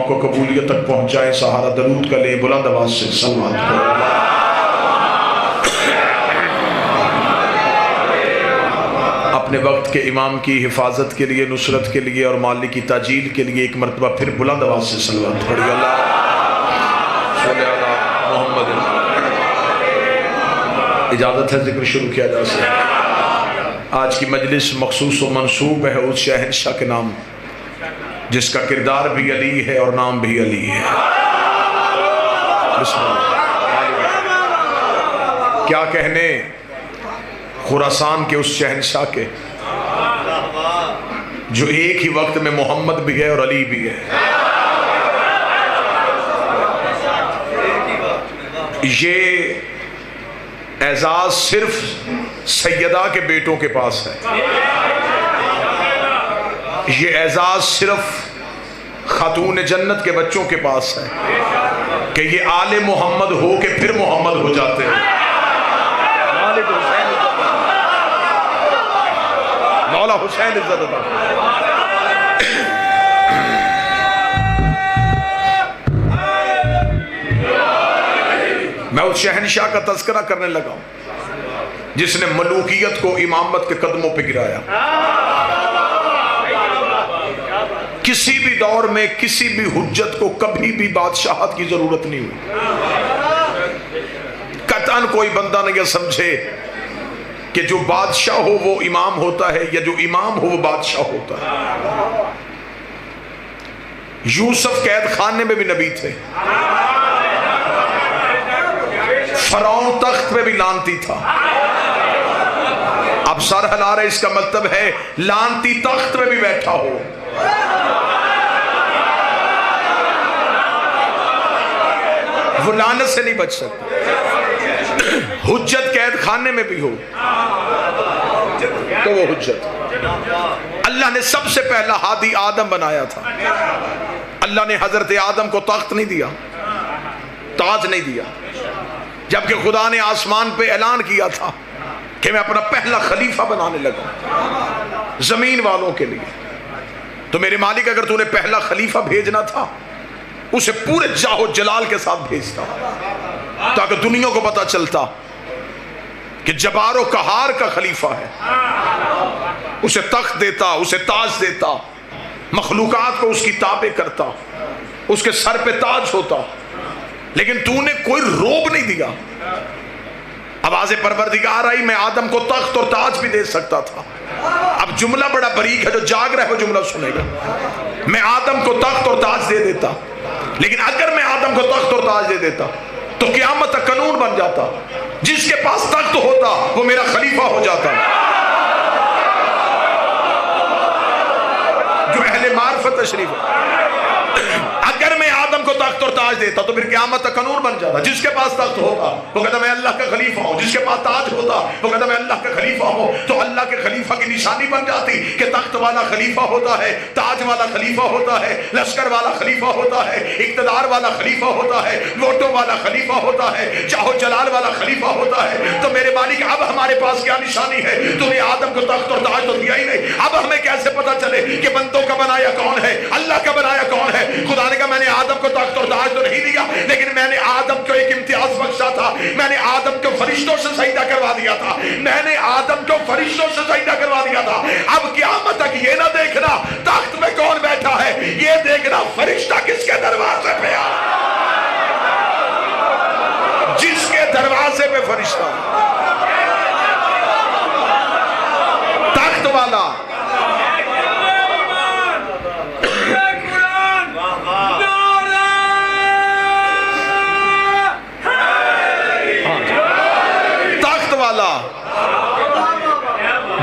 کو قبولیت تک پہنچائیں. سہارا درود کا لیں, بلند آواز سے صلوات پڑھیں. اپنے وقت کے امام کی حفاظت کے لیے, نصرت کے لیے اور مال کی تاجیل کے لیے ایک مرتبہ پھر بلند آواز سے صلوات پڑھیے. اللہ صلی علی محمد. اجازت ہے ذکر شروع کیا جا سکے. آج کی مجلس مخصوص و منسوب ہے اس شہنشاہ کے نام جس کا کردار بھی علی ہے اور نام بھی علی ہے. بسم اللہ. کیا کہنے خراسان کے اس شہنشاہ کے جو ایک ہی وقت میں محمد بھی ہے اور علی بھی ہے. یہ اعزاز صرف سیدہ کے بیٹوں کے پاس ہے. یہ اعزاز صرف خاتون جنت کے بچوں کے پاس ہے کہ یہ آل محمد ہو کے پھر محمد ہو جاتے ہیں. مولا حسین عزت عطا. میں اس شہنشاہ کا تذکرہ کرنے لگا ہوں جس نے ملوکیت کو امامت کے قدموں پہ گرایا. کسی بھی دور میں کسی بھی حجت کو کبھی بھی بادشاہت کی ضرورت نہیں ہوئی. قطعاً کوئی بندہ نہیں یہ سمجھے کہ جو بادشاہ ہو وہ امام ہوتا ہے یا جو امام ہو وہ بادشاہ ہوتا ہے. یوسف قید خانے میں بھی نبی تھے. فرعون تخت میں بھی لانتی تھا. اب سر ہلا رہے, اس کا مطلب ہے لانتی تخت میں بھی بیٹھا ہو. وہ لعنت سے نہیں بچ سکتا. حجت قید خانے میں بھی ہو تو وہ حجت. اللہ نے سب سے پہلا ہادی آدم بنایا تھا. اللہ نے حضرت آدم کو تخت نہیں دیا, تاج نہیں دیا, جبکہ خدا نے آسمان پہ اعلان کیا تھا کہ میں اپنا پہلا خلیفہ بنانے لگا زمین والوں کے لیے. تو میرے مالک اگر تو نے پہلا خلیفہ بھیجنا تھا اسے پورے جاہ و جلال کے ساتھ بھیجتا تاکہ دنیا کو پتا چلتا کہ جبار و قہار کا خلیفہ ہے. اسے تخت دیتا, اسے تاج دیتا, مخلوقات کو اس کی تابع کرتا, اس کے سر پہ تاج ہوتا. لیکن تو نے کوئی روب نہیں دیا. آواز پروردگار آئی, میں آدم کو تخت اور تاج بھی دے سکتا تھا. اب جملہ بڑا بریک ہے, جو جاگ رہا ہے وہ جملہ سنے گا. میں آدم کو تخت اور تاج دے دیتا, لیکن اگر میں آدم کو تخت اور تاج دے دیتا تو قیامت تک قانون بن جاتا, جس کے پاس تخت ہوتا وہ میرا خلیفہ ہو جاتا. جو اہل معرفت تشریف ہے, اگر میں آدم کو تخت اور تاج دیتا تو پھر قیامت تک قانون بن جاتا. جس کے پاس تخت ہوتا وہ کہتا میں اللہ کا خلیفہ ہوں, جس کے پاس تاج ہوتا وہ کہتا میں اللہ کا خلیفہ ہوں. تو اللہ کے خلیفہ کی نشانی بن جاتی کہ تخت والا خلیفہ ہوتا ہے, تاج والا خلیفہ ہوتا ہے, لشکر والا خلیفہ ہوتا ہے, اقتدار والا خلیفہ ہوتا ہے, ووٹوں والا خلیفہ ہوتا ہے, چاہو جلال والا خلیفہ ہوتا ہے. تو میرے مالک اب ہمارے پاس کیا نشانی ہے؟ تو نے آدم کو تخت اور تاج تو دیا ہی نہیں. اب ہمیں کیسے پتا چلے کہ بندوں کا بنایا کون ہے, اللہ کا بنایا کون ہے؟ خدا نے کہا میں نے آدم کو تخت اور تاج تو نہیں دیا, لیکن میں نے آدم کو ایک امتیاز بخشا تھا. میں نے آدم کو فرشتوں سے سجدہ کروا دیا تھا. میں نے آدم کو فرشتوں سے سجدہ کروا دیا تھا. اب قیامت تک یہ نہ دیکھنا تخت میں کون بیٹھا ہے, یہ دیکھنا فرشتہ کس کے دروازے پہ آ. جس کے دروازے پہ فرشتہ, تخت والا,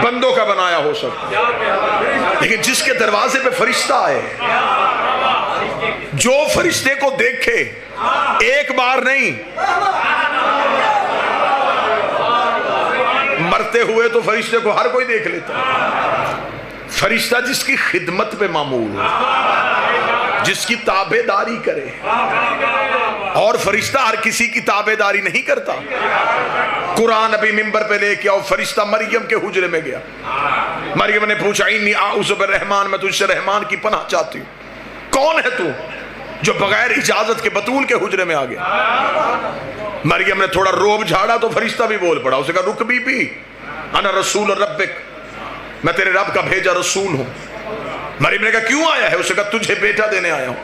بندوں کا بنایا ہو سکتا, لیکن جس کے دروازے پہ فرشتہ آئے, جو فرشتے کو دیکھے ایک بار نہیں, مرتے ہوئے تو فرشتے کو ہر کوئی دیکھ لیتا. فرشتہ جس کی خدمت پہ معمول ہو, جس کی تابع داری کرے, اور فرشتہ ہر کسی کی تابع داری نہیں کرتا. قرآن ابھی ممبر پہ لے کے آؤ, فرشتہ مریم کے حجرے میں گیا. مریم نے پوچھا انی اعوذ بالرحمن, میں تجھ سے رحمان کی پناہ چاہتی ہوں. کون ہے تو؟ جو بغیر اجازت کے بطول کے حجرے میں آ گیا. مریم نے تھوڑا روب جھاڑا تو فرشتہ بھی بول پڑا. اسے کہا رک بی بی انا رسول ربک, میں تیرے رب کا بھیجا رسول ہوں. مریم نے کہا کیوں آیا ہے؟ اسے کہا تجھے بیٹا دینے آیا ہوں.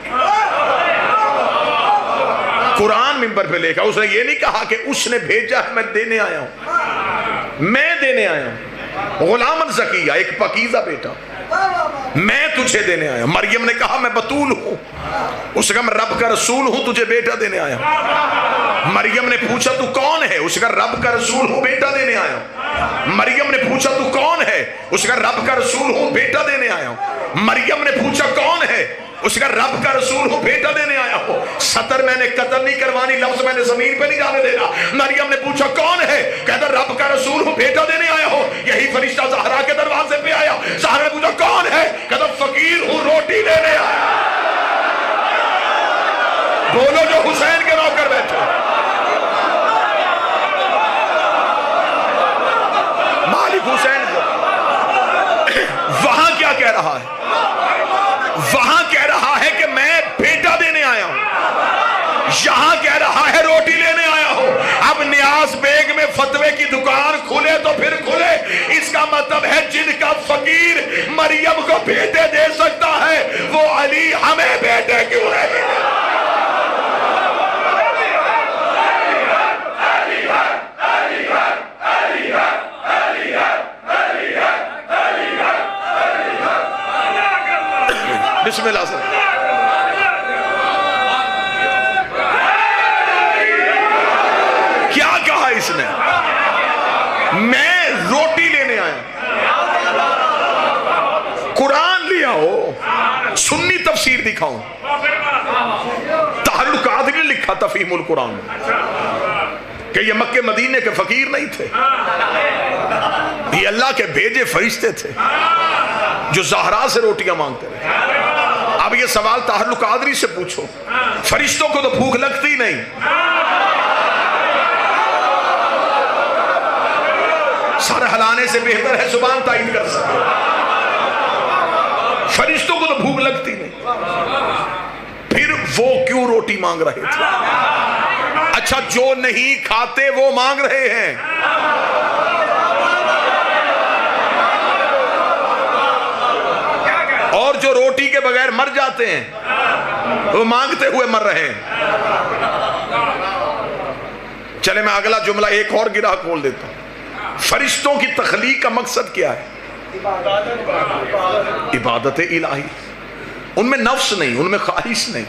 قرآن منبر پہ لکھا, اس نے یہ نہیں کہا کہ اس نے بھیجا ہے میں دینے آیا ہوں, میں دینے آیا ہوں. غلام زکیہ, ایک پاکیزہ بیٹا, میں تجھے دینے آیا ہوں. مریم نے کہا میں بتول ہوں. اس نے کہا میں رب کا رسول ہوں, تجھے بیٹا دینے آیا ہوں. مریم نے پوچھا تو کون ہے؟ اس نے کہا رب کا رسول ہوں, بیٹا دینے آیا ہوں. مریم نے پوچھا تو کون ہے؟ اس نے کہا رب کا رسول ہوں, بیٹا دینے آیا ہوں. مریم نے پوچھا کون ہے؟ اس کا رب کا رسول ہوں, بیٹا دینے آیا ہوں. سطر میں نے قتل نہیں کروانی, لفظ میں نے زمین پہ نہیں جانے دینا. مریم نے پوچھا کون ہے؟ کہتا رب کا رسول ہوں, بیٹا دینے آیا ہوں. یہی فرشتہ زہرا کے دروازے پہ آیا. زہرا نے پوچھا کون ہے؟ کہتا فقیر ہوں, روٹی لینے آیا. بولو جو حسین کے نوکر بیٹھے. مالک حسین وہاں کیا کہہ رہا ہے؟ وہاں کہہ رہا ہے کہ میں بیٹا دینے آیا ہوں, یہاں کہہ رہا ہے روٹی لینے آیا ہوں. اب نیاز بیگ میں فتوے کی دکان کھلے تو پھر کھلے. اس کا مطلب ہے جن کا فقیر مریم کو بیٹے دے سکتا ہے وہ علی ہمیں بیٹے کیوں نہیں؟ بسم اللہ سے کیا کہا اس نے؟ میں روٹی لینے آیا. قرآن لیا ہو, سنی تفسیر دکھاؤں. طاہر القادری نے لکھا تفہیم القرآن کہ یہ مکہ مدینے کے فقیر نہیں تھے, یہ اللہ کے بھیجے فرشتے تھے جو زہرا سے روٹیاں مانگتے رہے. اب یہ سوال طاہر القادری سے پوچھو, فرشتوں کو تو بھوک لگتی نہیں, سر ہلانے سے بہتر ہے زبان تائید کر سکے. فرشتوں کو تو بھوک لگتی نہیں, پھر وہ کیوں روٹی مانگ رہے تھے؟ اچھا جو نہیں کھاتے وہ مانگ رہے ہیں. اور جو روٹی کے بغیر مر جاتے ہیں وہ مانگتے ہوئے مر رہے ہیں. چلے میں اگلا جملہ ایک اور گرہ کھول دیتا ہوں. فرشتوں کی تخلیق کا مقصد کیا ہے؟ عبادت الہی. ان میں نفس نہیں, ان میں خواہش نہیں,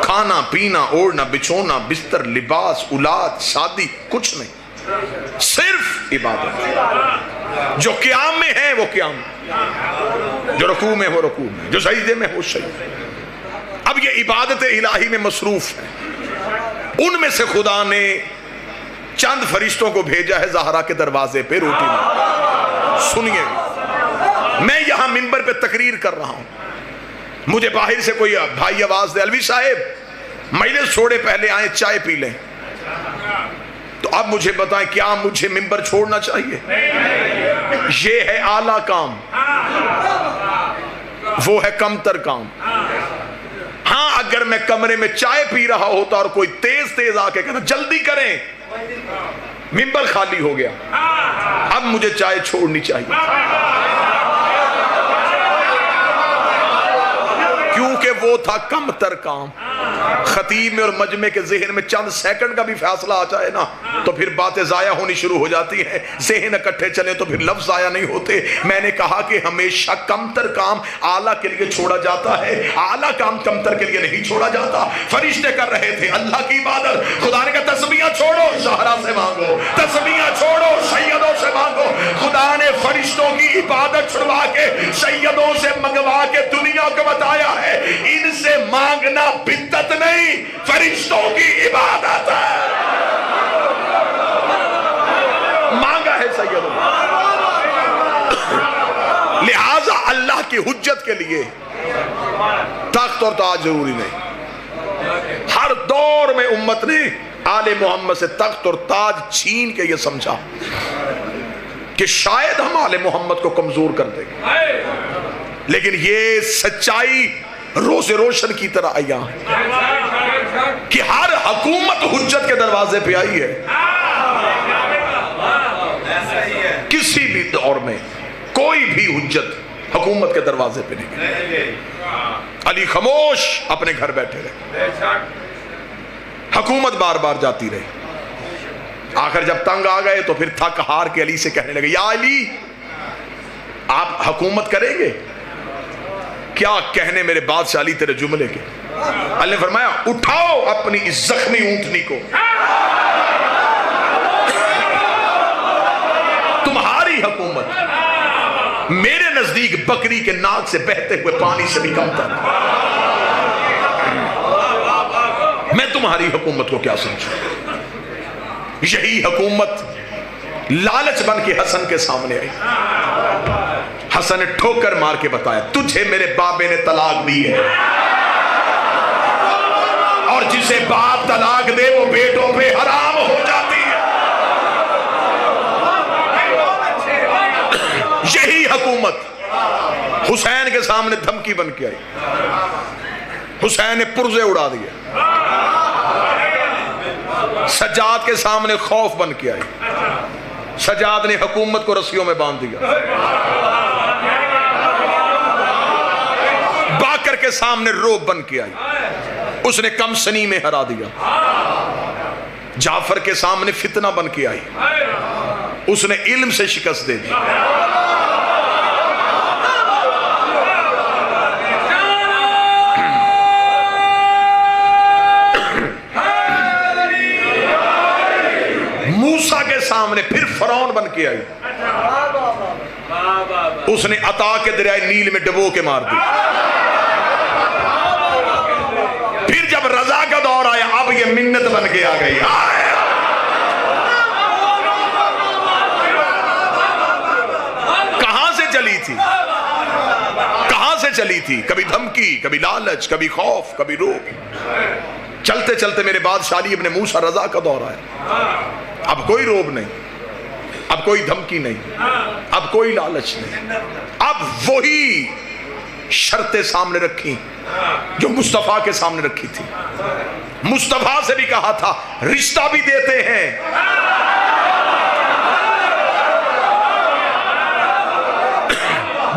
کھانا پینا اوڑھنا بچھونا بستر لباس اولاد شادی کچھ نہیں, صرف عبادت. جو قیام میں ہے وہ قیام, جو رکوع میں ہو رکوع میں, جو سجدے میں ہو سجدے. اب یہ عبادت الہی میں مصروف ہے. ان میں سے خدا نے چند فرشتوں کو بھیجا ہے زہرا کے دروازے پہ روٹی میں. سنیے, میں یہاں منبر پہ تقریر کر رہا ہوں, مجھے باہر سے کوئی بھائی آواز دے الوی صاحب مجلس چھوڑے پہلے آئیں چائے پی لیں, تو اب مجھے بتائیں کیا مجھے منبر چھوڑنا چاہیے؟ یہ ہے اعلیٰ کام, وہ ہے کم تر کام. ہاں اگر میں کمرے میں چائے پی رہا ہوتا اور کوئی تیز تیز آ کے کہتا جلدی کریں, منبر خالی ہو گیا, اب مجھے چائے چھوڑنی چاہیے, کیونکہ وہ تھا کم تر کام. خطیب میں اور مجمع کے ذہن میں چند سیکنڈ کا بھی فاصلہ آ جائے نا تو پھر باتیں ضائع ہونی شروع ہو جاتی ہیں, ذہن اکٹھے چلے تو پھر لفظ ضائع نہیں ہوتے. میں نے کہا کہ ہمیشہ کم تر کام اعلیٰ کے لیے چھوڑا جاتا ہے, اعلیٰ کام کم تر کے لیے نہیں چھوڑا جاتا. فرشتے کر رہے تھے اللہ کی عبادت, خدا نے کہا تسبیحاں چھوڑو زہرا سے مانگو, تسبیحاں چھوڑو سیدوں سے مانگو. خدا نے فرشتوں کی عبادت چھڑوا کے سیدوں سے منگوا کے دنیا کو بتایا ہے ان سے مانگنا بدعت نہیں, فرشتوں کی عبادت ہے. مانگا ہے سیدوں, لہذا اللہ کی حجت کے لیے تخت اور تاج ضروری نہیں. ہر دور میں امت نے آل محمد سے تخت اور تاج چھین کے یہ سمجھا کہ شاید ہم آل محمد کو کمزور کر دیں گے, لیکن یہ سچائی روز روشن کی طرح آیا ہے کہ ہر حکومت حجت کے دروازے پہ آئی ہے. کسی بھی دور میں کوئی بھی حجت حکومت کے دروازے پہ نہیں گئی. علی خاموش اپنے گھر بیٹھے رہے, حکومت بار بار جاتی رہی. آخر جب تنگ آ گئے تو پھر تھک ہار کے علی سے کہنے لگے, یا علی آپ حکومت کریں گے؟ کیا کہنے میرے بادشاہ علی تیرے جملے کے. اللہ نے فرمایا اٹھاؤ اپنی اس زخمی اونٹنی کو, تمہاری حکومت میرے نزدیک بکری کے ناک سے بہتے ہوئے پانی سے بھی کم تر. میں تمہاری حکومت کو کیا سمجھوں. یہی حکومت لالچ بن کے حسن کے سامنے آئی. حسن نے ٹھوکر مار کے بتایا, تجھے میرے بابے نے طلاق دی ہے, اور جسے باپ طلاق دے وہ بیٹوں پہ حرام ہو جاتی ہے. یہی حکومت حسین کے سامنے دھمکی بن کے آئی. حسین نے پرزے اڑا دیے. سجاد کے سامنے خوف بن کے آئی. سجاد نے حکومت کو رسیوں میں باندھ دیا. باکر کے سامنے روب بن کے آئی, اس نے کم سنی میں ہرا دیا. جعفر کے سامنے فتنہ بن کے آئی, اس نے علم سے شکست دے دی. موسیٰ کے سامنے پھر فرعون بن کے آئی, اس نے عطا کے دریائے نیل میں ڈبو کے مار دی. پھر جب رضا کا دور آیا اب یہ منت بن کے آ گئی. کہاں سے چلی تھی, کہاں سے چلی تھی؟ کبھی دھمکی, کبھی لالچ, کبھی خوف, کبھی روب. چلتے چلتے میرے بادشاہ علی ابن موسیٰ رضا کا دور آیا. اب کوئی روب نہیں, اب کوئی دھمکی نہیں, اب کوئی لالچ نہیں. اب وہی شرطیں سامنے رکھی جو مصطفیٰ کے سامنے رکھی تھی. مصطفیٰ سے بھی کہا تھا رشتہ بھی دیتے ہیں,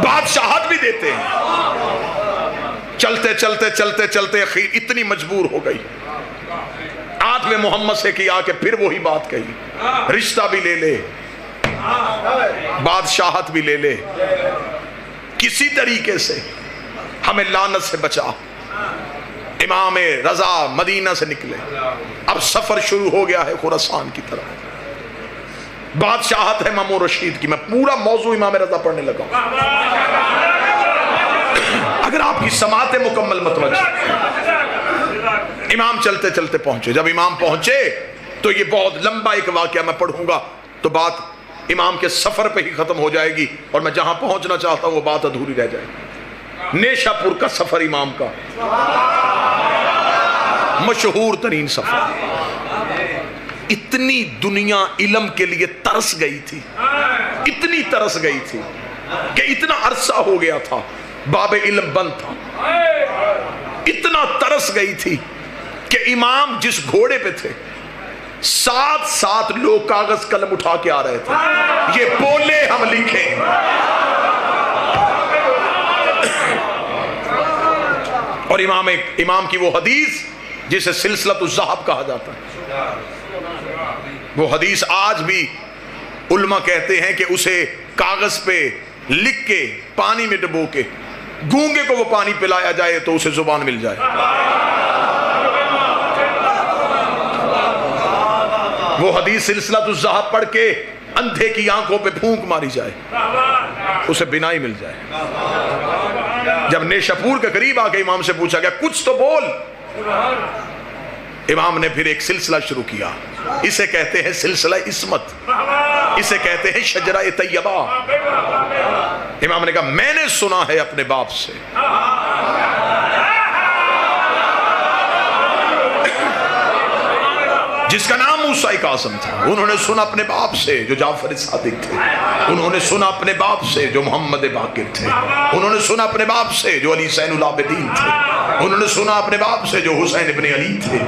بادشاہت بھی دیتے ہیں. چلتے چلتے چلتے چلتے اخیر اتنی مجبور ہو گئی, آج میں محمد سے کیا کہ پھر وہی بات کہی, رشتہ بھی لے لے, بادشاہت بھی لے لے, کسی طریقے سے ہمیں لعنت سے بچا. امام رضا مدینہ سے نکلے, اب سفر شروع ہو گیا ہے خراسان کی طرف. بادشاہت ہے مامون رشید کی. میں پورا موضوع امام رضا پڑھنے لگا اگر آپ کی سماعت مکمل متوجہ. امام چلتے چلتے پہنچے. جب امام پہنچے تو یہ بہت لمبا ایک واقعہ میں پڑھوں گا تو بات امام کے سفر پہ ہی ختم ہو جائے گی, اور میں جہاں پہنچنا چاہتا ہوں وہ بات ادھوری رہ جائے گی. نیشا پور کا سفر امام کا مشہور ترین سفر. اتنی دنیا علم کے لیے ترس گئی تھی, اتنی ترس گئی تھی کہ اتنا عرصہ ہو گیا تھا باب علم بند تھا. اتنا ترس گئی تھی کہ امام جس گھوڑے پہ تھے ساتھ ساتھ لوگ کاغذ قلم اٹھا کے آ رہے تھے, یہ بولے ہم لکھیں. اور امام کی وہ حدیث جسے سلسلۃ الذہب کہا جاتا ہے, وہ حدیث آج بھی علماء کہتے ہیں کہ اسے کاغذ پہ لکھ کے پانی میں ڈبو کے گونگے کو وہ پانی پلایا جائے تو اسے زبان مل جائے. وہ حدیث سلسلۃ الذہب پڑھ کے اندھے کی آنکھوں پہ پھونک ماری جائے اسے بینائی مل جائے. جب نیشاپور کے قریب آ کے امام سے پوچھا گیا کچھ تو بول, امام نے پھر ایک سلسلہ شروع کیا. اسے کہتے ہیں سلسلہ عصمت, اسے کہتے ہیں شجرہ طیبہ. امام نے کہا میں نے سنا ہے اپنے باپ سے جس کا نام موسیٰ ایک اعظم تھا، انہوں نے سنا اپنے باپ سے جو جعفر صادق تھے، انہوں نے سنا اپنے باپ سے جو محمد باقر تھے، انہوں نے سنا اپنے باپ سے جو علی زین العابدین تھے، انہوں نے سنا اپنے باپ سے جو حسین ابن علی تھے،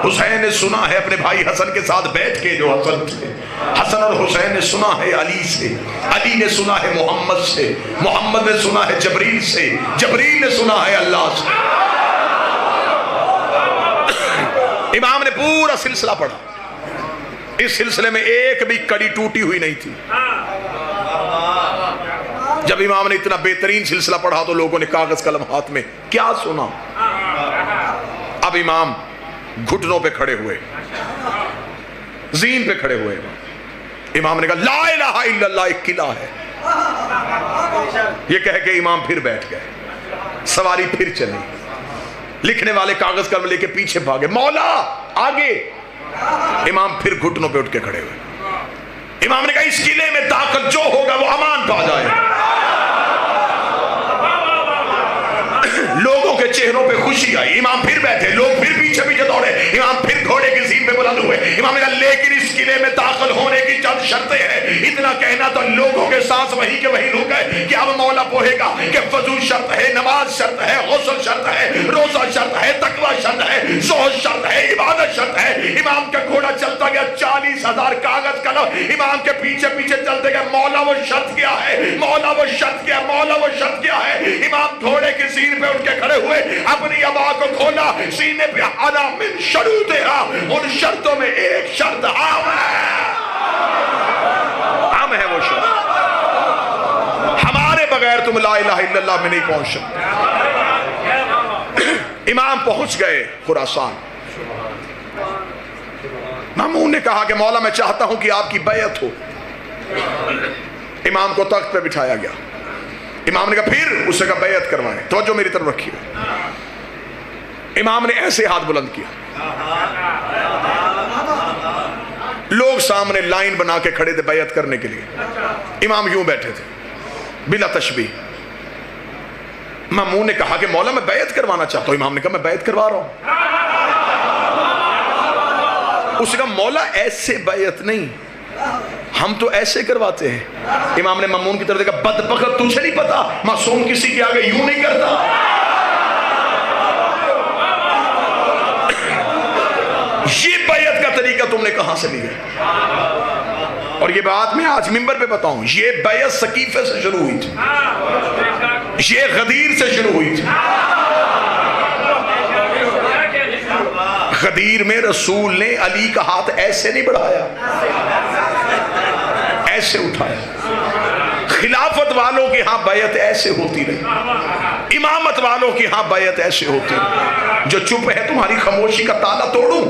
حسین نے سنا ہے اپنے بھائی حسن کے ساتھ بیٹھ کے جو حسن تھے، حسن اور حسین نے سنا ہے علی سے، علی نے سنا ہے محمد سے، محمد نے سنا ہے جبریل سے، جبریل نے سنا ہے اللہ سے۔ امام نے پورا سلسلہ پڑھا، اس سلسلے میں ایک بھی کڑی ٹوٹی ہوئی نہیں تھی۔ جب امام نے اتنا بہترین سلسلہ پڑھا تو لوگوں نے کاغذ قلم ہاتھ میں کیا سنا؟ اب امام گھٹنوں پہ کھڑے ہوئے، زین پہ کھڑے ہوئے، امام نے کہا لا الہ الا اللہ ایک قلعہ ہے، یہ کہہ کے امام پھر بیٹھ گئے، سواری پھر چلی، لکھنے والے کاغذ قلم لے کے پیچھے بھاگے، مولا آگے، امام پھر گھٹنوں پہ اٹھ کے کھڑے ہوئے، امام نے کہا اس قلعے میں داخل جو ہوگا وہ امان پا جائے۔ لوگوں کے چہروں پہ خوشی آئی، امام پھر بیٹھے، لوگ پھر پیچھے پیچھے دوڑے، امام پھر گھوڑے کی زین پہ بلند ہوئے، امام نے کہا لیکن اس قلعے میں داخل ہونے کی چند شرطیں ہیں۔ اتنا کہنا تو لوگوں کے سانس وہی کے وہی رک گئے کہ اب مولا پوہے گا کہ وضو شرط ہے، نماز شرط ہے، غسل شرط ہے، روزہ شرط ہے، تقوی شرط ہے، زہد شرط ہے، عبادت شرط ہے۔ امام کا گھوڑا چلتا گیا، 40,000 کاغذ قلم امام کے پیچھے پیچھے چلتے گئے، مولا وہ شرط کیا ہے، مولا وہ شرط کیا ہے، مولا وہ شرط کیا ہے۔ امام گھوڑے کی زین پہ اٹھ کے کھڑے ہوئے، اپنی عبا کو کھولا، سینے پہ انا من شروطہا، ان شرطوں میں ایک شرط عام ہے، عام ہے وہ شرط، ہمارے بغیر تم لا الہ الا اللہ میں نہیں پہنچ سکتے۔ امام پہنچ گئے خراسان، مامون نے کہا کہ مولا میں چاہتا ہوں کہ آپ کی بیعت ہو۔ امام کو تخت پہ بٹھایا گیا، امام نے کہا پھر اسے کہا بیعت کروائیں، توجہ میری طرف رکھیے۔ امام نے ایسے ہاتھ بلند کیا، لوگ سامنے لائن بنا کے کھڑے تھے بیعت کرنے کے لیے، امام یوں بیٹھے تھے بلا تشبیہ۔ مامون نے کہا کہ مولا میں بیعت کروانا چاہتا ہوں، امام نے کہا میں بیعت کروا رہا ہوں۔ اس نے کہا مولا ایسے بیعت نہیں، ہم تو ایسے کرواتے ہیں۔ امام نے مامون کی طرف دیکھا، بدبخت تجھے نہیں پتا معصوم کسی کے آگے یوں نہیں کرتا۔ یہ بیعت کا طریقہ تم نے کہاں سے لیا؟ اور یہ بات میں آج منبر پہ بتاؤں، یہ بیعت سقیفے سے شروع ہوئی تھی، یہ غدیر سے شروع ہوئی تھی۔ غدیر میں رسول نے علی کا ہاتھ ایسے نہیں بڑھایا، ایسے اٹھایا۔ خلافت والوں کے ہاں بیعت ایسے ہوتی رہی، امامت والوں کے ہاں بیعت ایسے ہوتی رہی۔ جو چپ ہے تمہاری خاموشی کا تالا توڑوں؟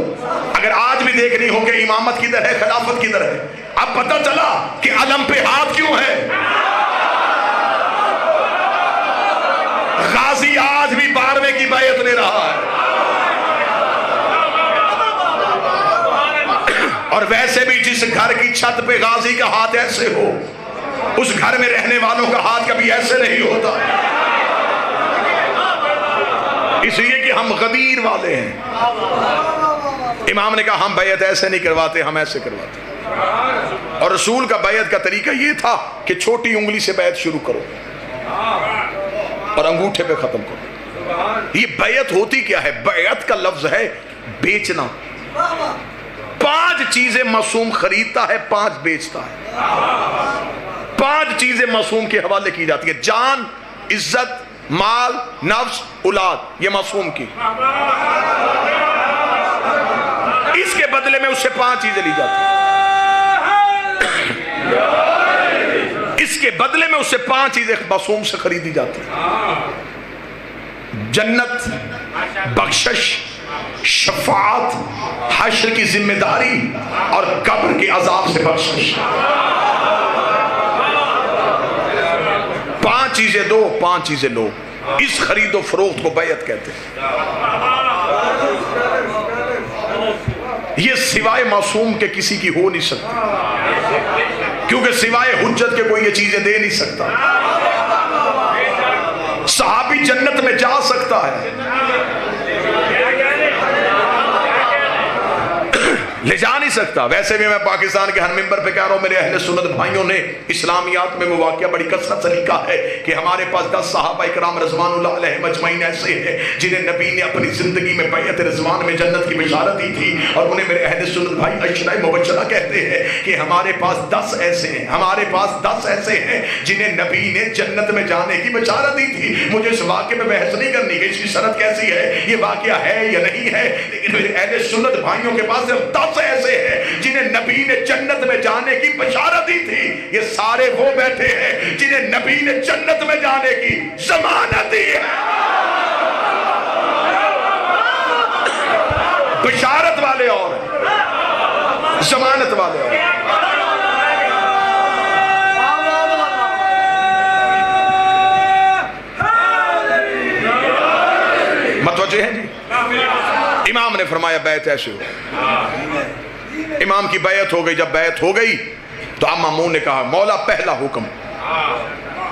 اگر آج بھی دیکھنی ہو کہ امامت کدھر ہے، خلافت کدھر ہے، اب پتہ چلا کہ علم پہ ہاتھ کیوں ہے۔ غازی آج بھی 12ویں کی بیعت لے رہا ہے، اور ویسے بھی جس گھر کی چھت پہ غازی کا ہاتھ ایسے ہو، اس گھر میں رہنے والوں کا ہاتھ کبھی ایسے نہیں ہوتا، اس لیے کہ ہم غدیر والے ہیں۔ امام نے کہا ہم بیعت ایسے نہیں کرواتے، ہم ایسے کرواتے۔ اور رسول کا بیعت کا طریقہ یہ تھا کہ چھوٹی انگلی سے بیعت شروع کرو اور انگوٹھے پہ ختم کرو۔ یہ بیعت ہوتی کیا ہے؟ بیعت کا لفظ ہے بیچنا۔ 5 چیزیں معصوم خریدتا ہے، 5 بیچتا ہے۔ 5 چیزیں معصوم کے حوالے کی جاتی ہیں، جان، عزت، مال، نفس، اولاد، یہ معصوم کی۔ اس کے بدلے میں اس سے 5 چیزیں لی جاتی ہیں، اس کے بدلے میں اس سے 5 چیزیں معصوم سے خریدی جاتی ہیں: جنت، بخشش، شفاعت، حشر کی ذمہ داری اور قبر کے عذاب سے بخشش۔ 5 چیزیں دو، 5 چیزیں لو، اس خرید و فروخت کو بیعت کہتے ہیں۔ یہ سوائے معصوم کے کسی کی ہو نہیں سکتی، کیونکہ سوائے حجت کے کوئی یہ چیزیں دے نہیں سکتا۔ صحابی جنت میں جا سکتا ہے لے جا نہیں سکتا. ویسے بھی میں پاکستان کے ہر ممبر پہ کہہ رہا ہوں میرے اہل سنت بھائیوں نے اسلامیات میں وہ واقعہ بڑی کثرت سے لکھا ہے کہ ہمارے پاس 10 صحابہ اکرام رضوان اللہ علیہ مجمعین ایسے ہیں جنہیں نبی نے اپنی زندگی میں بیعت رضوان میں جنت کی بشارت دی تھی, اور انہیں میرے اہل سنت بھائی عشرہ مبشرہ کہتے ہیں کہ ہمارے پاس 10 ایسے ہیں, ہمارے پاس 10 ایسے ہیں جنہیں نبی نے جنت میں جانے کی بشارت دی تھی. مجھے اس واقعے میں بحث نہیں کرنی کہ اس کی سند کیسی ہے, یہ واقعہ ہے یا نہیں ہے, لیکن میرے اہل سنت بھائیوں کے پاس صرف 10 ایسے ہیں جنہیں نبی نے جنت میں جانے کی بشارت دی تھی. یہ سارے وہ بیٹھے ہیں جنہیں نبی نے جنت میں جانے کی ضمانت دی ہے. بشارت والے اور ضمانت والے اور. متوجہ ہیں جی. امام نے فرمایا بیعت ایسے ہو. امام کی بیعت ہو گئی. جب بیعت ہو گئی تو اب مامون نے کہا مولا پہلا حکم.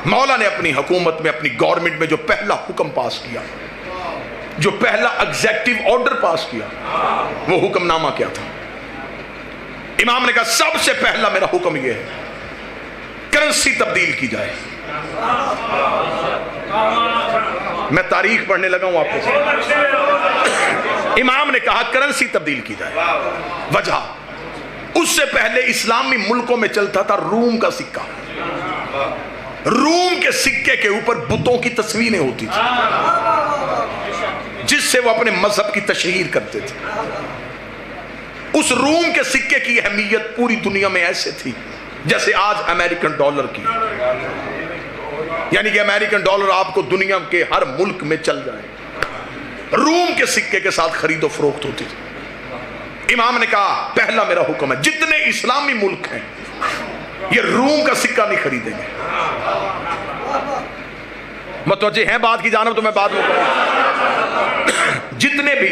مولا نے اپنی حکومت میں اپنی گورنمنٹ میں جو پہلا حکم پاس کیا, جو پہلا ایگزیکٹو آرڈر پاس کیا, وہ حکم نامہ کیا تھا؟ امام نے کہا سب سے پہلا میرا حکم یہ ہے کرنسی تبدیل کی جائے. میں تاریخ پڑھنے لگا ہوں آپ کے ساتھ. امام نے کہا کرنسی تبدیل کی جائے. وجہ اس سے پہلے اسلامی ملکوں میں چلتا تھا روم کا سکہ. روم کے سکے کے اوپر بتوں کی تصویریں ہوتی تھی جس سے وہ اپنے مذہب کی تشہیر کرتے تھے. اس روم کے سکے کی اہمیت پوری دنیا میں ایسے تھی جیسے آج امریکن ڈالر کی, یعنی کہ امریکن ڈالر آپ کو دنیا کے ہر ملک میں چل جائے. روم کے سکے کے ساتھ خرید و فروخت ہوتی تھی. امام نے کہا پہلا میرا حکم ہے جتنے اسلامی ملک ہیں یہ روم کا سکہ نہیں خریدیں گے. متوجہ ہیں بات کی جانب؟ تو میں بات جتنے بھی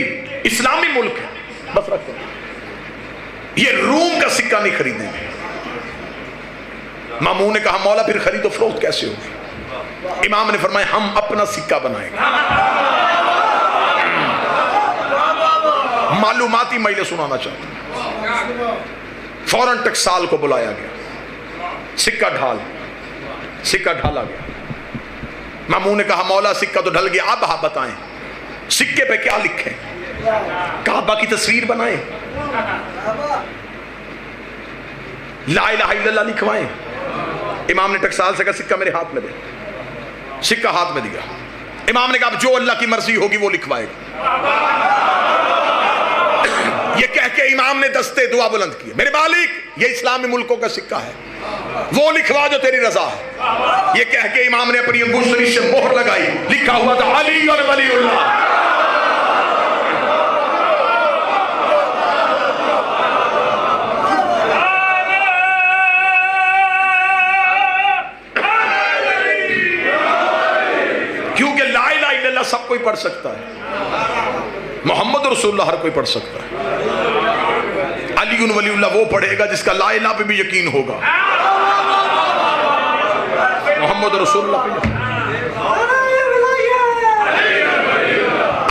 اسلامی ملک ہیں بس رکھتے ہیں یہ روم کا سکہ نہیں خریدیں گے. مامون نے کہا مولا پھر خرید و فروخت کیسے ہوگی؟ امام نے فرمایا ہم اپنا سکہ بنائیں گے. معلوماتی میلے سنانا چاہتا ہوں. فوراً ٹکسال کو بلایا گیا. سکہ ڈھالا گیا. مامون نے کہا مولا سکہ تو ڈھل گیا, اب آپ بتائیں سکے پہ کیا لکھیں؟ کعبہ کی تصویر بنائیں, لا الہ الا اللہ لکھوائیں. امام نے ٹکسال سے کہا سکہ میرے ہاتھ میں دے. سکہ ہاتھ میں دیا. امام نے کہا جو اللہ کی مرضی ہوگی وہ لکھوائے گا. یہ کہہ کے امام نے دستے دعا بلند کیے, میرے مالک یہ اسلامی ملکوں کا سکہ ہے, وہ لکھوا جو تیری رضا ہے. یہ کہہ کے امام نے اپنی انگشتری سے مہر لگائی, لکھا ہوا تھا علی اور ولی اللہ. کیونکہ لا الہ الا اللہ سب کوئی پڑھ سکتا ہے, محمد رسول اللہ ہر کوئی پڑھ سکتا ہے. علی ولی اللہ وہ پڑھے گا جس کا لا الہ پہ بھی یقین ہوگا, محمد رسول اللہ پہ.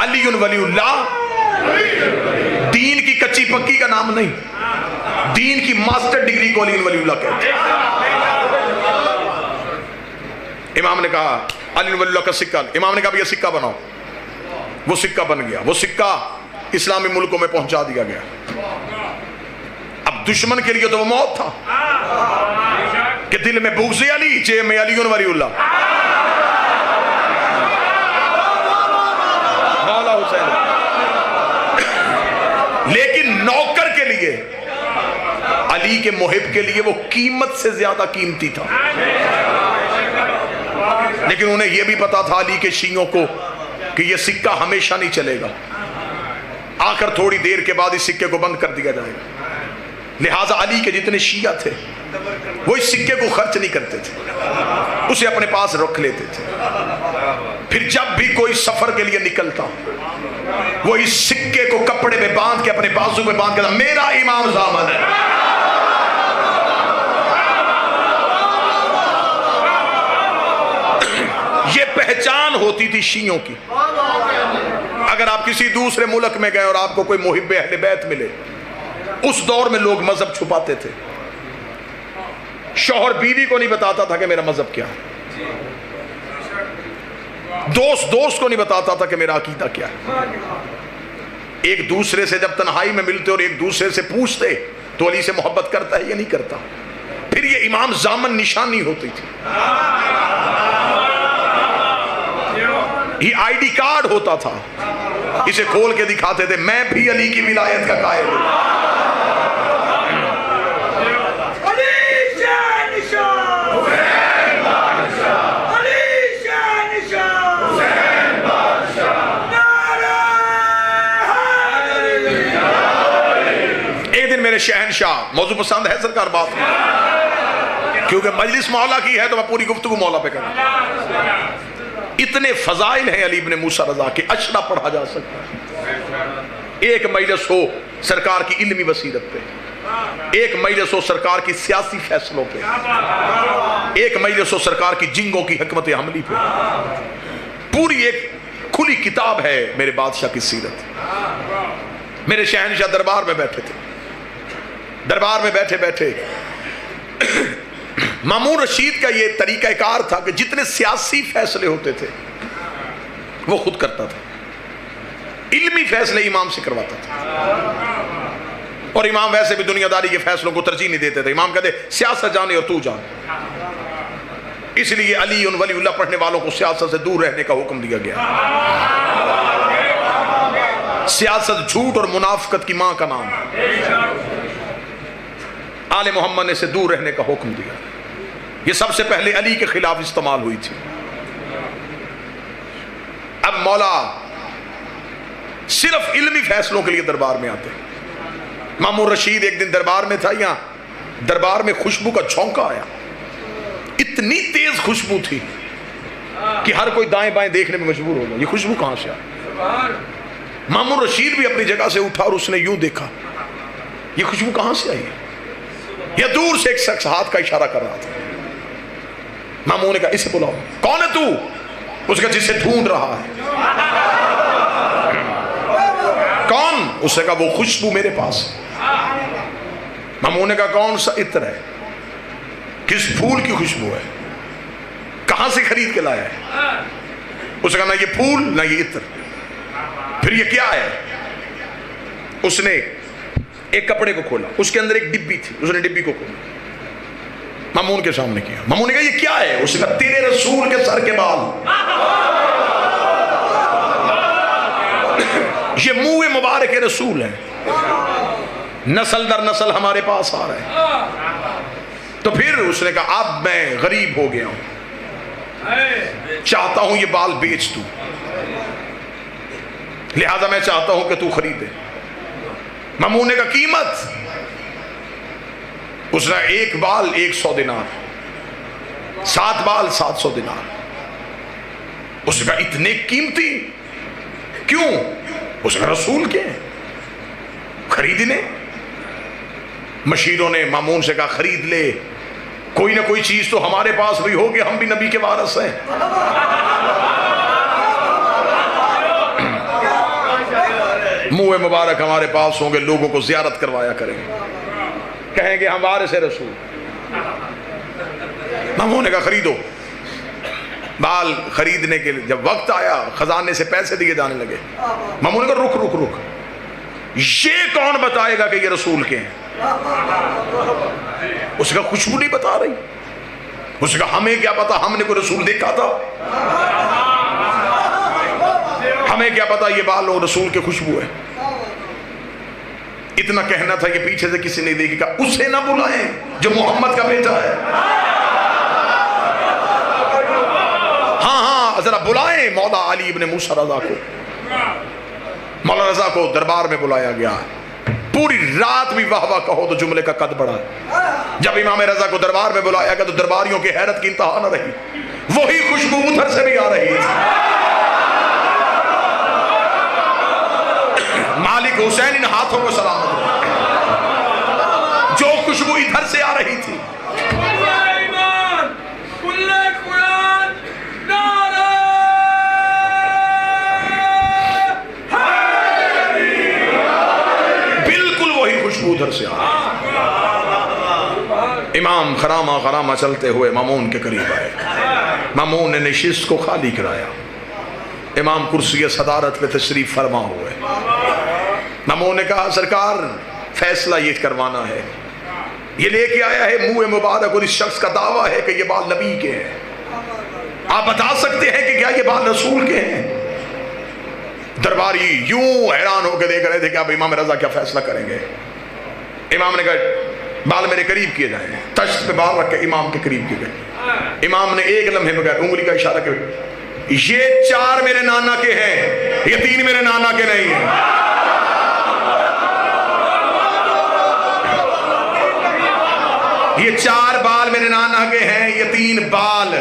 علی ولی اللہ دین کی کچی پکی کا نام نہیں, دین کی ماسٹر ڈگری کو علی ولی اللہ کہتے ہیں. امام نے کہا علی ولی اللہ کا سکہ. امام نے کہا یہ سکہ بناؤ. وہ سکہ بن گیا. وہ سکہ اسلامی ملکوں میں پہنچا دیا گیا. اب دشمن کے لیے تو وہ موت تھا کہ دل میں بغض علی, جیب میں علی ولی اللہ. مولا حسین. لیکن نوکر کے لیے, علی کے محب کے لیے وہ قیمت سے زیادہ قیمتی تھا. لیکن انہیں یہ بھی پتا تھا علی کے شیعوں کو کہ یہ سکہ ہمیشہ نہیں چلے گا, آخر تھوڑی دیر کے بعد اس سکے کو بند کر دیا جائے گا. لہٰذا علی کے جتنے شیعہ تھے وہ اس سکے کو خرچ نہیں کرتے تھے, اسے اپنے پاس رکھ لیتے تھے. پھر جب بھی کوئی سفر کے لیے نکلتا وہ اس سکے کو کپڑے میں باندھ کے اپنے بازو میں باندھ کے میرا امام ضامن ہے. یہ پہچان ہوتی تھی شیعوں کی. اگر آپ کسی دوسرے ملک میں گئے اور آپ کو کوئی محب اہل بیت ملے, اس دور میں لوگ مذہب چھپاتے تھے. شوہر بیوی کو نہیں بتاتا تھا کہ میرا مذہب کیا ہے. دوست کو نہیں بتاتا تھا کہ میرا عقیدہ کیا ہے. ایک دوسرے سے جب تنہائی میں ملتے اور ایک دوسرے سے پوچھتے تو علی سے محبت کرتا ہے یا نہیں کرتا. پھر یہ امام زامن نشانی ہوتی تھی, یہ آئی ڈی کارڈ ہوتا تھا. اسے کھول کے دکھاتے تھے میں بھی علی کی ولایت کا قائل ہوں. میرے شہنشاہ, موضوع پسند ہے سرکار بات میں, کیونکہ مجلس مولا کی ہے تو میں پوری گفتگو مولا پہ کروں. اتنے فضائل ہیں علی ابن موسیٰ رضا کے, اشرا پڑھا جا سکتا ہے. ایک مجلس ہو سرکار کی علمی بصیرت پہ, ایک مجلس ہو سرکار کی سیاسی فیصلوں پہ, ایک مجلس ہو سرکار کی جنگوں کی حکمت عملی پہ. پوری ایک کھلی کتاب ہے میرے بادشاہ کی سیرت. میرے شہنشاہ دربار میں بیٹھے تھے. دربار میں بیٹھے بیٹھے مامون رشید کا یہ طریقہ کار تھا کہ جتنے سیاسی فیصلے ہوتے تھے وہ خود کرتا تھا. علمی فیصلے امام سے کرواتا تھا. اور امام ویسے بھی دنیا داری کے فیصلوں کو ترجیح نہیں دیتے تھے. امام کہتے سیاست جانے اور تو جان. اس لیے علی ولی اللہ پڑھنے والوں کو سیاست سے دور رہنے کا حکم دیا گیا. سیاست جھوٹ اور منافقت کی ماں کا نام ہے. آل محمد نے سے دور رہنے کا حکم دیا. یہ سب سے پہلے علی کے خلاف استعمال ہوئی تھی. اب مولا صرف علمی فیصلوں کے لیے دربار میں آتے. مامون رشید ایک دن دربار میں تھا, یہاں دربار میں خوشبو کا جھونکا آیا. اتنی تیز خوشبو تھی کہ ہر کوئی دائیں بائیں دیکھنے میں مجبور ہو گیا یہ خوشبو کہاں سے آئی. مامون رشید بھی اپنی جگہ سے اٹھا اور اس نے یوں دیکھا یہ خوشبو کہاں سے آئی ہے. یا دور سے ایک شخص ہاتھ کا اشارہ کر رہا تھا. مامون نے کہا اسے بلاؤ. کون ہے تو؟ اس کا جسے ڈھونڈ رہا ہے. کون؟ اس نے کہا وہ خوشبو میرے پاس ہے. مامون نے کہا کون سا عطر ہے؟ کس پھول کی خوشبو ہے؟ کہاں سے خرید کے لایا ہے؟ اس نے کہا نہ یہ پھول نہ یہ عطر. پھر یہ کیا ہے؟ اس نے ایک کپڑے کو کھولا, اس کے اندر ایک ڈبی تھی, اس نے ڈبی کو کھولا, مامون کے سامنے کیا. مامون نے کہا یہ کیا ہے؟ اس نے کہا تیرے رسول کے سر کے بال. یہ منہ مبارک رسول ہے, نسل در نسل ہمارے پاس آ رہا ہے. تو پھر اس نے کہا اب میں غریب ہو گیا ہوں, چاہتا ہوں یہ بال بیچ دوں, لہذا میں چاہتا ہوں کہ تو خریدے. مامون نے کہا قیمت؟ اس نے ایک بال 100 دینار, 7 بال 700 دینار. اس نے کہا اتنے قیمتی کیوں؟ اس نے کہا رسول کے خریدنے. مشیروں نے مامون سے کہا خرید لے, کوئی نہ کوئی چیز تو ہمارے پاس بھی ہوگی, ہم بھی نبی کے وارث ہیں. منہ مبارک ہمارے پاس ہوں گے, لوگوں کو زیارت کروایا کریں گے, کہیں گے ہم وارث رسول. مامون نے کہا خریدو. بال خریدنے کے لیے جب وقت آیا خزانے سے پیسے دیے جانے لگے. مامون نے کہا رک رک رک, یہ کون بتائے گا کہ یہ رسول کے ہیں؟ اس کا خوشبو نہیں بتا رہی. اس کا ہمیں کیا پتا, ہم نے کوئی رسول دیکھا تھا؟ ہمیں کیا پتا یہ بال اور رسول کے خوشبو ہے. اتنا کہنا تھا کہ پیچھے سے کسی نے دیکھی, کہا اسے نہ بلائیں جو محمد کا بیٹا ہے. ہاں ہاں ذرا بلائیں مولا علی ابن موسیٰ رضا کو. مولا رضا کو دربار میں بلایا گیا. پوری رات بھی واہ واہ کہو تو جملے کا قد بڑھا. جب امام رضا کو دربار میں بلایا گیا تو درباریوں کی حیرت کی انتہا نہ رہی. وہی خوشبو ادھر سے بھی آ رہی تھی. مالک حسین ان ہاتھوں کو سلامت ہو. جو خوشبو ادھر سے آ رہی تھی بالکل وہی خوشبو ادھر سے آ رہے ہیں۔ امام خرامہ خرامہ چلتے ہوئے مامون کے قریب آئے، مامون نے نشست کو خالی کرایا، امام کرسی صدارت پہ تشریف فرما ہوئے۔ مامون نے کہا سرکار فیصلہ یہ کروانا ہے، یہ لے کے آیا ہے منہ مبارک اور اس شخص کا دعویٰ ہے کہ یہ بال نبی کے ہیں، آپ بتا سکتے ہیں کہ کیا یہ بال رسول کے ہیں؟ درباری یوں حیران ہو کے دیکھ رہے تھے کہ اب امام رضا کیا فیصلہ کریں گے۔ امام نے کہا بال میرے قریب کیے جائیں، تشت پہ بال رکھ کے امام کے قریب کیے گئے۔ امام نے ایک لمحے بغیر انگلی کا اشارہ کیا، یہ 4 میرے نانا کے ہیں، یہ 3 میرے نانا کے نہیں ہیں۔ یہ 4 بال میرے نانا کے ہیں، یہ 3 بال۔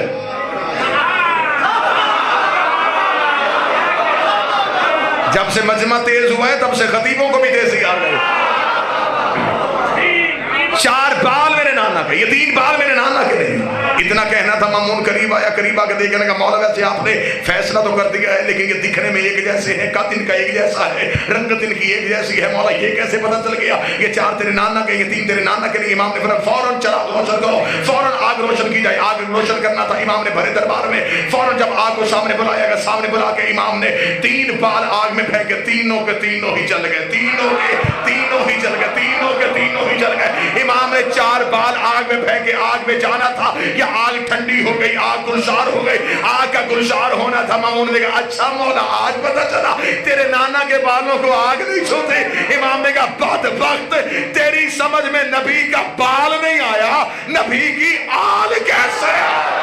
جب سے مجمع تیز ہوا ہے تب سے خطیبوں کو بھی تیزی آ گئی۔ 4 بال میرے نانا کے، یہ 3 بال میرے نانا کے نہیں۔ اتنا کہنا تھا، مامون قریب آیا، قریب آ کے دیکھنے کا مولا ویسے آپ نے فیصلہ تو کر دیا ہے لیکن یہ دکھنے میں ایک جیسے ہیں، قد ان کا ایک جیسا ہے، رنگت ان کی ایک جیسی ہے، مولا یہ کیسے پتہ چل گیا یہ 4 تیرے نانا کے، یہ 3 تیرے نانا کے نہیں؟ امام نے فرمایا فوراً چراغ روشن کرو، فوراً آگ روشن کی جائے۔ آگ روشن کرنا تھا، امام نے بھرے دربار میں فوراً جب آگ کو سامنے بلایا گیا، سامنے بلا کے امام نے 3 بال آگ میں پھینکے، تینوں کے تینوں ہی جل گئے، تینوں کے تینوں ہی جل گئے، تینوں کے تینوں ہی جل گئے۔ امام نے 4 بال آگ میں پھینکے، آگ میں جانا تھا، یہ آگ ٹھنڈی ہو گئی، آگ گلزار ہو گئی، آگ کا گلزار ہونا تھا۔ مامون نے کہا اچھا مولا آج پتہ چلا تیرے نانا کے بالوں کو آگ نہیں چھوتے۔ امام نے کہا بدبخت، تیری سمجھ میں نبی کا بال نہیں آیا، نبی کی آل کیسے آیا؟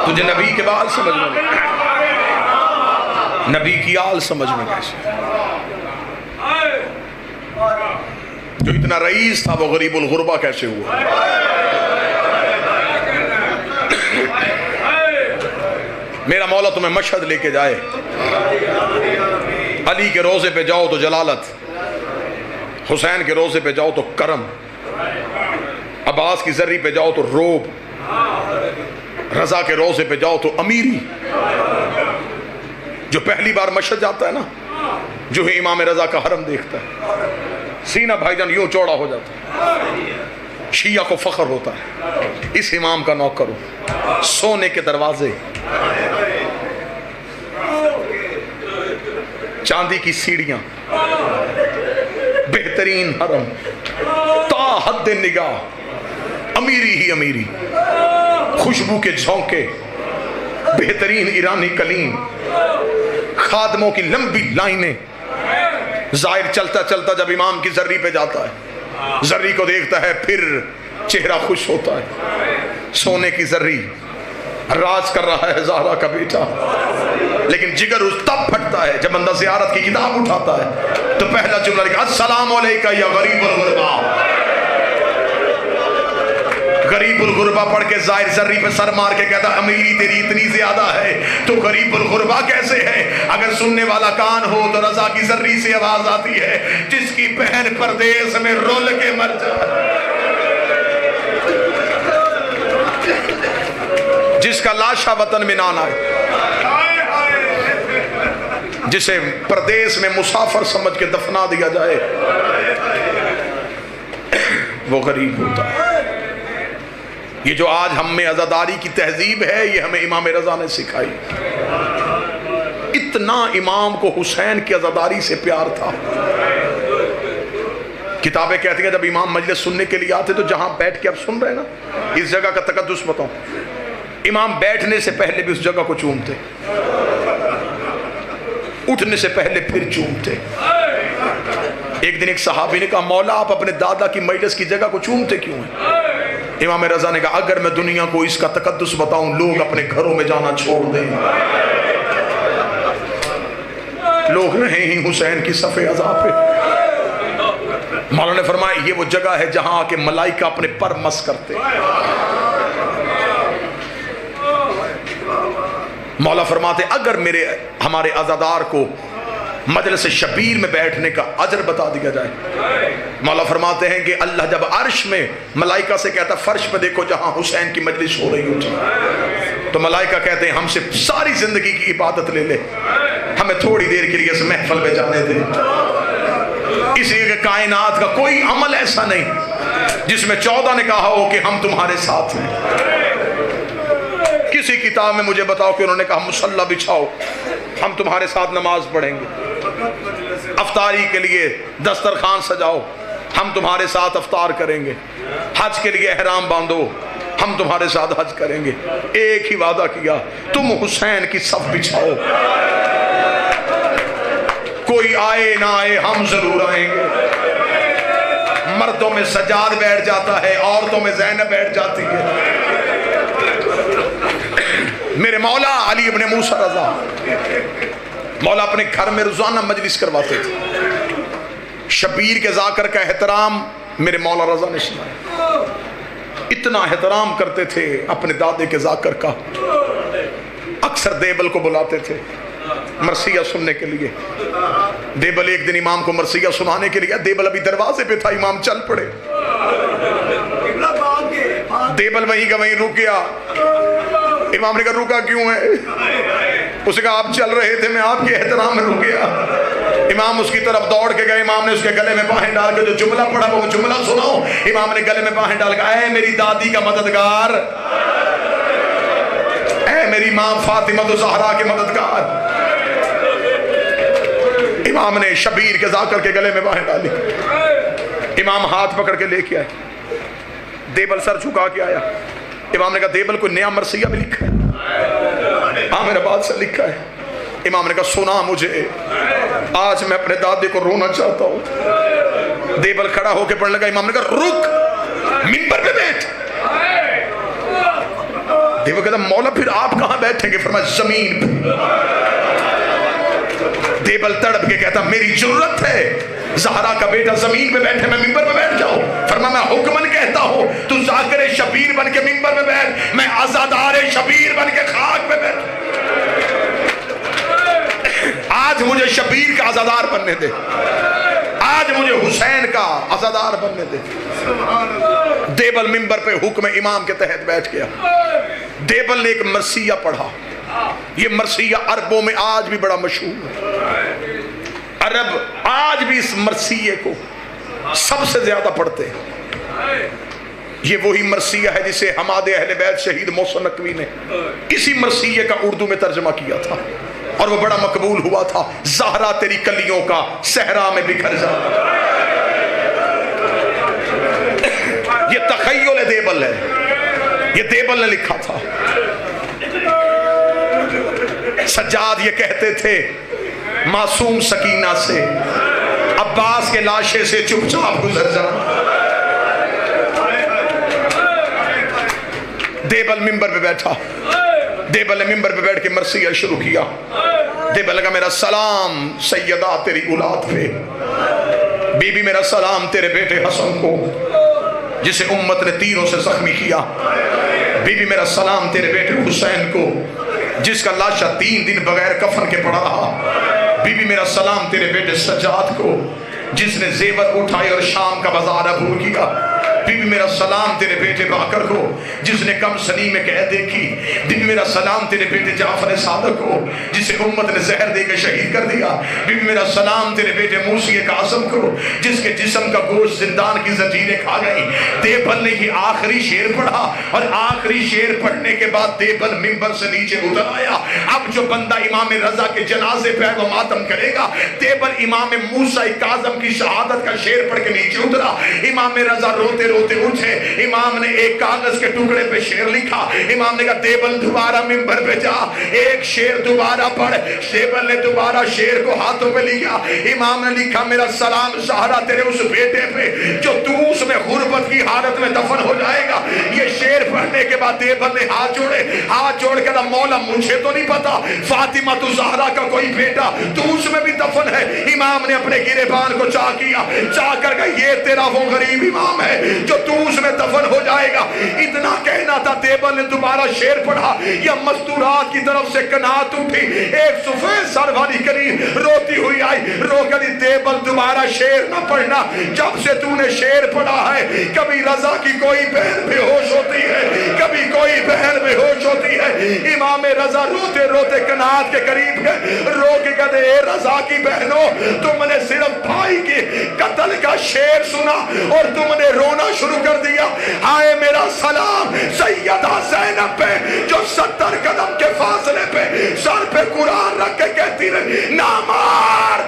تجھے نبی کے بال سمجھ میں نہیں، نبی کی آل سمجھ میں کیسے؟ جو اتنا رئیس تھا وہ غریب الغربہ کیسے ہوا؟ میرا مولا تمہیں مشہد لے کے جائے، علی کے روزے پہ جاؤ تو جلالت، حسین کے روزے پہ جاؤ تو کرم، عباس کی ذری پہ جاؤ تو روب، رضا کے روزے پہ جاؤ تو امیری۔ جو پہلی بار مشہد جاتا ہے نا، جو ہی امام رضا کا حرم دیکھتا ہے سینہ بھائی جان یوں چوڑا ہو جاتا ہے، شیعہ کو فخر ہوتا ہے اس امام کا نوکر ہو۔ سونے کے دروازے، چاندی کی سیڑھیاں، بہترین حرم، تا حد نگاہ امیری ہی امیری، خوشبو کے جھونکے، بہترین ایرانی کلیم، خادموں کی لمبی لائنیں۔ ظاہر چلتا چلتا جب امام کی ذری پہ جاتا ہے، ذری کو دیکھتا ہے پھر چہرہ خوش ہوتا ہے۔ سونے کی ذری راز کر رہا ہے زہرا کا بیٹا، لیکن جگر اس تب پھٹتا ہے جب بندہ زیارت کی کتاب اٹھاتا ہے تو پہلا جملہ لکھا السلام علیکہ یا غریب الغربا۔ غریب الغربہ پڑھ کے ظاہر ذری پہ سر مار کے کہتا امیری تیری اتنی زیادہ ہے تو غریب الغربہ کیسے ہے؟ اگر سننے والا کان ہو تو رضا کی ذری سے آواز آتی ہے، جس کی بہن پردیس میں رول کے مر جائے، جس کا لاشا وطن میں نہ آئے، جسے پردیس میں مسافر سمجھ کے دفنا دیا جائے، وہ غریب ہوتا ہے۔ یہ جو آج ہم میں عزاداری کی تہذیب ہے یہ ہمیں امام رضا نے سکھائی۔ اتنا امام کو حسین کی عزاداری سے پیار تھا۔ کتابیں کہتی ہیں جب امام مجلس سننے کے لیے آتے تو جہاں بیٹھ کے اب سن رہے ہیں نا، اس جگہ کا تقدس بتاؤں، امام بیٹھنے سے پہلے بھی اس جگہ کو چومتے، اٹھنے سے پہلے پھر چومتے۔ ایک دن ایک صحابی نے کہا مولا آپ اپنے دادا کی مجلس کی جگہ کو چومتے کیوں ہیں؟ امام رضا نے کہا اگر میں دنیا کو اس کا تقدس بتاؤں لوگ اپنے گھروں میں جانا چھوڑ دیں، لوگ رہیں ہی حسین کی صف عزا پہ۔ مولا نے فرمایا یہ وہ جگہ ہے جہاں آ کے ملائکہ اپنے پر مس کرتے۔ مولا فرماتے اگر ہمارے عزادار کو مجلس شبیر میں بیٹھنے کا اجر بتا دیا جائے۔ مولا فرماتے ہیں کہ اللہ جب عرش میں ملائکہ سے کہتا فرش پہ دیکھو جہاں حسین کی مجلس ہو رہی ہوتی، تو ملائکہ کہتے ہیں ہم سے ساری زندگی کی عبادت لے لے، ہمیں تھوڑی دیر کے لیے اس محفل میں جانے دے۔ اس لیے کہ کائنات کا کوئی عمل ایسا نہیں جس میں 14 نے کہا ہو کہ ہم تمہارے ساتھ ہیں۔ کسی کتاب میں مجھے بتاؤ کہ انہوں نے کہا مصلی بچھاؤ ہم تمہارے ساتھ نماز پڑھیں گے، افطاری کے لیے دسترخوان سجاؤ ہم تمہارے ساتھ افطار کریں گے، حج کے لیے احرام باندھو ہم تمہارے ساتھ حج کریں گے۔ ایک ہی وعدہ کیا، تم حسین کی صف بچھاؤ، کوئی آئے نہ آئے ہم ضرور آئیں گے۔ مردوں میں سجاد بیٹھ جاتا ہے، عورتوں میں زینب بیٹھ جاتی ہے۔ میرے مولا علی ابن موسیٰ رضا، مولا اپنے گھر میں روزانہ مجلس کرواتے تھے۔ شبیر کے ذاکر کا احترام میرے مولا رضا نے سنایا، اتنا احترام کرتے تھے اپنے دادے کے ذاکر کا۔ اکثر دیبل کو بلاتے تھے مرثیہ سننے کے لیے۔ دیبل ایک دن امام کو مرثیہ سنانے کے لیے، دیبل ابھی دروازے پہ تھا، امام چل پڑے، دیبل وہیں کا وہیں رک گیا۔ امام نے کہا رکا کیوں ہے؟ اسے کہا آپ چل رہے تھے، میں آپ کے احترام میں رک گیا۔ امام اس کی طرف دوڑ کے گئے، امام نے اس کے گلے میں باہیں ڈال کے جو جملہ پڑھا وہ جملہ سناؤ۔ امام نے گلے میں باہیں ڈال کے، اے میری دادی کا مددگار، اے میری ماں فاطمہ الزہرا کے مددگار۔ امام نے شبیر کے ذاکر کے گلے میں باہیں ڈالی، امام ہاتھ پکڑ کے لے کے آئے، دیبل سر جھکا کے آیا۔ امام نے کہا دیبل کوئی نیا مرثیہ بھی لکھا ہے؟ عامر آباد سے لکھا ہے۔ امام نے کہا سنا مجھے، آج میں اپنے دادے کو رونا چاہتا ہوں۔ دیبل کھڑا ہو کے پڑھنے لگا، امام نے کہا رک، منبر پہ بیٹھ۔ دیبل کہتا مولا پھر آپ کہاں بیٹھیں گے؟ فرمایا زمین پہ۔ دیبل تڑپ کے کہتا میری جرت ہے زہرا کا بیٹا زمین پہ بیٹھے میں ممبر پہ بیٹھ جاؤں؟ فرمایا میں حکمن کہتا ہوں تو ذاکر شبیر بن کے ممبر پہ بیٹھ، میں عزادار شبیر بن کے خاک پہ بیٹھ۔ آج مجھے شبیر کا عزادار بننے دے، آج مجھے حسین کا عزادار بننے دے۔ دیبل ممبر پہ حکم امام کے تحت بیٹھ گیا۔ دیبل نے ایک مرثیہ پڑھا، یہ مرثیہ عربوں میں آج بھی بڑا مشہور ہے، عرب آج بھی اس مرثیے کو سب سے زیادہ پڑھتے ہیں۔ یہ وہی مرثیہ ہے جسے حماد اہل بیت شہید محسن نقوی نے اسی مرثیے کا اردو میں ترجمہ کیا تھا اور وہ بڑا مقبول ہوا تھا۔ زہرا تیری کلیوں کا صحرا میں بکھر جا، یہ تخیل دیبل ہے، یہ دیبل نے لکھا تھا۔ سجاد یہ کہتے تھے معصوم سکینہ سے عباس کے لاشے سے چپ چاپ گزر جا۔ دیبل ممبر پہ بیٹھا، دیبل نے ممبر پہ بیٹھ کے مرثیہ شروع کیا۔ دیبل لگا میرا سلام سیدہ تیری اولاد پہ، بی بی میرا سلام تیرے بیٹے حسن کو جسے امت نے تیروں سے زخمی کیا، بی بی میرا سلام تیرے بیٹے حسین کو جس کا لاشہ 3 دن بغیر کفن کے پڑا رہا، بی بی میرا سلام تیرے بیٹے سجاد کو جس نے زیور اٹھائے اور شام کا بازار عبور کیا، بی بی میرا سلام تیرے بیٹے باکر کو جس نے کم سنی میں قید دیکھی، بی بی میرا سلام تیرے بیٹے جعفر صادق کو جسے امت نے زہر دے کے شہید کر دیا، بی بی میرا سلام تیرے بیٹے موسی کاظم کو جس کے جسم کا گوشت زندان کی زنجیریں کھا گئی۔ دیبل نے یہ آخری شعر پڑھا اور آخری شعر پڑھنے کے بعد دیبل ممبر سے نیچے اتر آیا۔ اب جو بندہ امام رضا کے جنازے پہ وہ ماتم کرے گا، دیبل امام موسی کاظم کی شہادت کا شعر پڑھ کے نیچے اترا۔ امام رضا روتے روتے اٹھے، امام نے ایک کاغذ کے ٹکڑے پہ شعر لکھا، امام نے کہا دیبل دوبارہ ممبر پہ جا، ایک شعر دوبارہ پڑھ۔ دیبل نے دوبارہ شعر کو ہاتھوں پہ لکھا، امام نے لکھا میرا سلام زہرا تیرے اس بیٹے پہ جو تو اس میں غربت کی حالت میں دفن ہو جائے گا۔ یہ شعر پڑھنے کے بعد دیبل نے ہاتھ جوڑے، ہاتھ جوڑ کے مولا مجھے تو نہیں پتا فاطمہ تو زہرا کا کوئی بیٹا تو اس میں بھی دفن ہے۔ امام نے اپنے گریبان کو چاہ کیا، چاہ کر کہ یہ تیرا وہ غریب امام ہے جو تو اس میں دفن ہو جائے گا۔ اتنا کہنا تھا، دیبل نے دوبارہ شعر پڑھا، یا مستورات کی طرف سے کنات اٹھی، ایک سفید سر والی کلی روتی ہوئی آئی، شعر نہ پڑھنا، جب سے تو نے شعر پڑھا ہے کبھی رضا کی کوئی بہن بے ہوش ہوتی ہے، کبھی کوئی بہن بے ہوش ہوتی ہے۔ امام رضا روتے روتے کنات کے قریب گئے، رو کے کہتے اے رضا کی بہنوں، تم نے صرف بھائی کے قتل کا شعر سنا اور تم نے رونا شروع کر دیا۔ آئے میرا سلام سیدہ زینب پہ جو 70 قدم کے فاصلے پہ سر پہ قرآن رکھ کے کہتی رہی نہ مار۔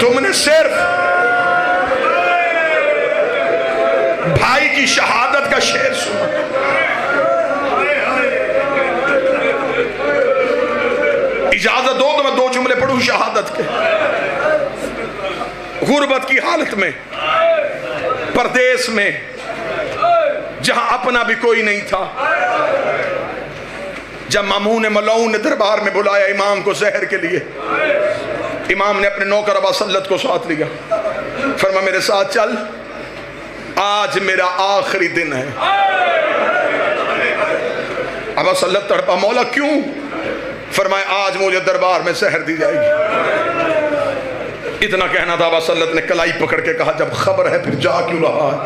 تم نے صرف بھائی کی شہادت کا شعر سنا۔ اجازت دو تو میں 2 جملے پڑھوں شہادت کے۔ غربت کی حالت میں، پردیس میں، جہاں اپنا بھی کوئی نہیں تھا، جب مامون ملعون نے دربار میں بلایا امام کو زہر کے لیے، امام نے اپنے نوکر ابا سلط کو ساتھ لیا، فرمایا میرے ساتھ چل، آج میرا آخری دن ہے۔ ابا سلط تڑپا، مولا کیوں؟ فرمایا آج مجھے دربار میں زہر دی جائے گی۔ اتنا کہنا تھا، ابا سلط نے کلائی پکڑ کے کہا جب خبر ہے پھر جا کیوں رہا ہے؟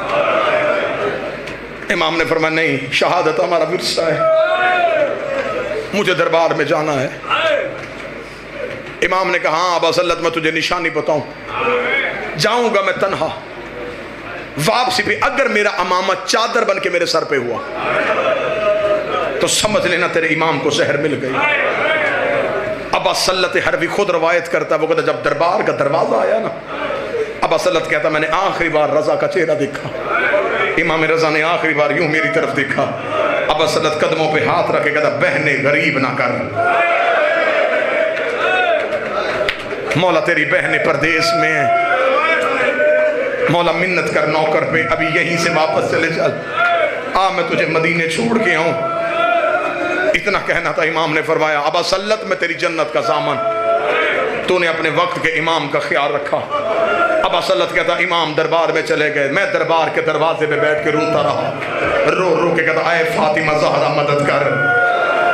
امام نے فرمایا نہیں، شہادت ہمارا ورثہ ہے، مجھے دربار میں جانا ہے۔ امام نے کہا ہاں ابا سلط میں تجھے نشانی بتاؤں، جاؤں گا میں تنہا، واپسی پہ اگر میرا امامہ چادر بن کے میرے سر پہ ہوا تو سمجھ لینا تیرے امام کو زہر مل گئی۔ ابا سلط حربی خود روایت کرتا ہے، وہ کہتا جب دربار کا دروازہ آیا نا، ابا سلط کہتا میں نے آخری بار رضا کا چہرہ دیکھا، امام رضا نے آخری بار یوں میری طرف دیکھا۔ ابا سلط قدموں پہ ہاتھ رکھے کہتا بہنے غریب نہ کر، مولا تیری بہنیں پردیس میں ہیں، مولا منت کر نوکر پہ ابھی یہیں سے واپس چلے چل، میں تجھے مدینے چھوڑ کے آؤں۔ اتنا کہنا تھا، امام نے فرمایا ابا سلط میں تیری جنت کا ضامن، تو نے اپنے وقت کے امام کا خیال رکھا۔ ابا سلط کہتا امام دربار میں چلے گئے، میں دربار کے دروازے پہ بیٹھ کے روتا رہا، رو رو کے کہتا اے فاطمہ زہرا مدد کر،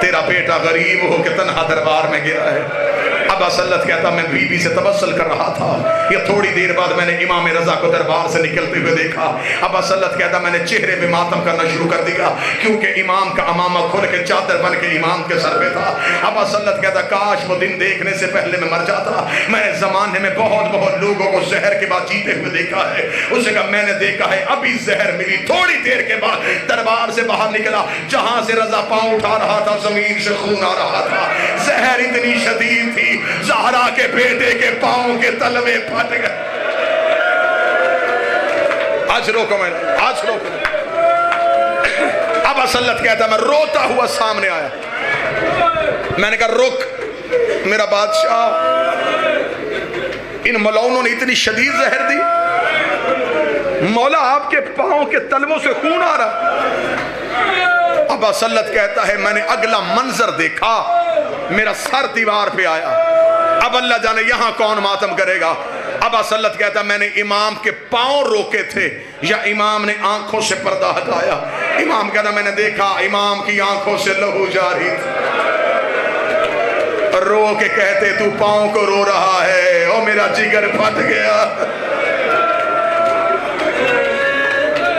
تیرا بیٹا غریب ہو کے تنہا دربار میں گیا ہے۔ ابا سلط کہتا میں بی بی سے تبسل کر رہا تھا، یہ تھوڑی دیر بعد میں نے امام رضا کو دربار سے نکلتے ہوئے دیکھا۔ ابا سلط کہتا میں نے چہرے پہ ماتم کرنا شروع کر دیا، کیونکہ امام کا امامہ کھل کے چادر بن کے امام کے سر پہ تھا۔ ابا سلط کہتا کاش وہ دن دیکھنے سے پہلے میں مر جاتا، میں نے زمانے میں بہت بہت لوگوں کو زہر کے بعد جیتے ہوئے دیکھا ہے۔ اسے کہا میں نے دیکھا ہے ابھی زہر ملی، تھوڑی دیر کے بعد دربار سے باہر نکلا، جہاں سے رضا پاؤں اٹھا رہا تھا زمین سے خون آ رہا تھا، زہر اتنی شدید تھی زہرا کے بیٹے کے پاؤں کے تلوے پھٹ گئے۔ آج روکو میں، آج روکو۔ ابا سلط کہتا میں روتا ہوا سامنے آیا، میں نے کہا رک میرا بادشاہ، ان ملعونوں نے اتنی شدید زہر دی، مولا آپ کے پاؤں کے تلووں سے خون آ رہا۔ ابا سلط کہتا ہے میں نے اگلا منظر دیکھا، میرا سر دیوار پہ آیا، اب اللہ جانے یہاں کون ماتم کرے گا۔ ابا سلط کہتا میں نے امام کے پاؤں روکے تھے یا امام نے آنکھوں سے پردہ ہٹایا۔ امام کہتا میں نے دیکھا امام کی آنکھوں سے لہو جاری تھا، رو کے کہتے تو پاؤں کو رو رہا ہے، او میرا جگر پھٹ گیا۔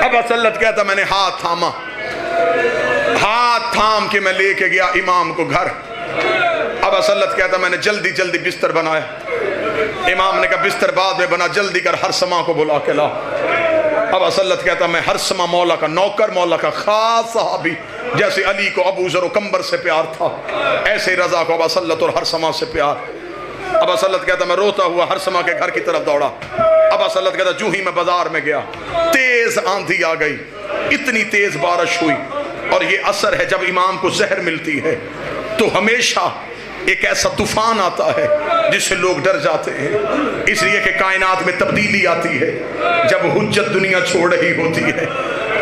ابا سلط کہتا میں نے ہاتھ تھاما، ہاتھ تھام کے میں لے کے گیا امام کو گھر۔ ابا سلط کہتا میں نے جلدی جلدی بستر بنایا، امام نے کہا بستر بعد میں بنا، جلدی کر ہرسمہ کو بلا کے لا۔ ابا سلط کہتا میں ہرسمہ مولا کا نوکر، مولا کا خاص صحابی، جیسے علی کو ابو ذر و کمبر سے پیار تھا ایسے رضا کو ابا سلط اور ہرسمہ سے پیار۔ ابا سلط کہتا میں روتا ہوا ہرسمہ کے گھر کی طرف دوڑا۔ ابا سلط کہتا جو ہی میں بازار میں گیا تیز آندھی آ گئی، اتنی تیز بارش ہوئی، اور یہ اثر ہے جب امام کو زہر ملتی ہے تو ہمیشہ ایک ایسا طوفان آتا ہے جس سے لوگ ڈر جاتے ہیں، اس لیے کہ کائنات میں تبدیلی آتی ہے جب حجت دنیا چھوڑ رہی ہوتی ہے۔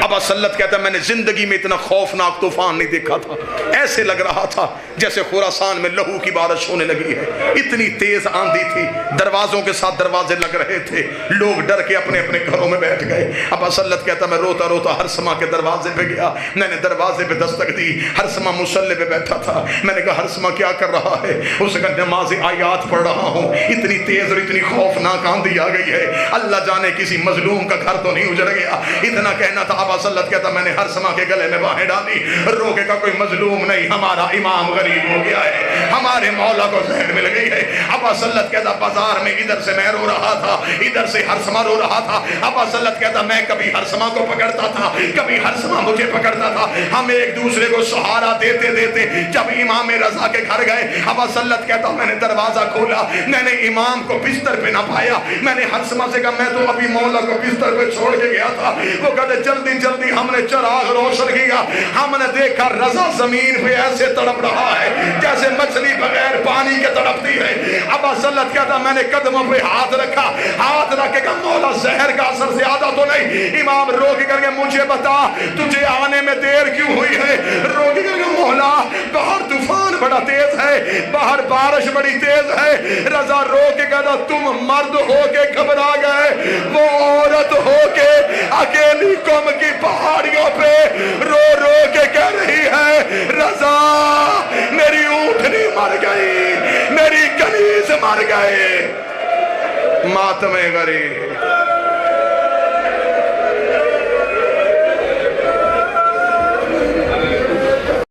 ابا سلت کہتا ہے میں نے زندگی میں اتنا خوفناک طوفان نہیں دیکھا تھا، ایسے لگ رہا تھا جیسے خراسان میں لہو کی بارش ہونے لگی ہے، اتنی تیز آندھی تھی، دروازوں کے ساتھ دروازے لگ رہے تھے، لوگ ڈر کے اپنے اپنے گھروں میں بیٹھ گئے۔ ابا سلت کہتا میں روتا روتا ہرسمہ کے دروازے پہ گیا، میں نے دروازے پہ دستک دی، ہرسمہ مصلی پہ بیٹھا تھا، میں نے کہا ہرسمہ کیا کر رہا ہے؟ اس کا نماز آیات پڑھ رہا ہوں، اتنی تیز اور اتنی خوفناک آندھی آ گئی ہے، اللہ جانے کسی مظلوم کا گھر تو نہیں اجڑ گیا، اتنا کہنا تھا۔ ابا سلت کہتا میں نے ہرسمہ کے گلے میں باہیں ڈالی، روکے کا کوئی مظلوم نہیں، ہمارا امام غریب ہو گیا ہے، ہمارے مولا کو زہر مل گئی ہے۔ ابا سلت کہتا بازار میں ادھر سے میں رو رہا تھا، ادھر سے ہرسمہ رو رہا تھا۔ ابا سلت کہتا میں کبھی ہرسمہ کو پکڑتا تھا، کبھی ہرسمہ مجھے پکڑتا تھا، ہم ایک دوسرے کو سہارا دیتے دیتے جب امام رضا کے گھر گئے، ابا سلت کہتا میں نے دروازہ کھولا، میں نے امام کو بستر پہ نہ پایا، میں نے ہرسمہ سے کہا میں تو ابھی مولا کو بستر پہ چھوڑ کے گیا تھا۔ وہ کہتے جلدی جلدی ہم نے چراغ روشن کیا، ہم نے دیکھا رضا زمین پہ ایسے تڑپ رہا ہے جیسے مچھلی بغیر پانی کے تڑپتی ہے۔ ابا سلت کہتا میں نے قدموں پہ ہاتھ رکھا، ہاتھ رکھ کے کہا مولا زہر کا اثر زیادہ تو نہیں؟ امام رو کے کر کے مجھے بتا تجھے آنے میں دیر کیوں ہوئی ہے؟ رو کے کر کے مولا باہر طوفان بڑا تیز ہے، باہر بارش بڑی تیز ہے۔ رضا رو کے کہتا تم مرد ہو کے گھبرا گئے، وہ عورت ہو کے اکیلی قوم کی پہاڑیوں پہ رو رو کے کہہ رہی ہے رضا میری اونٹنی مر گئی، میری کنیز مر گئے۔ ماتم غریب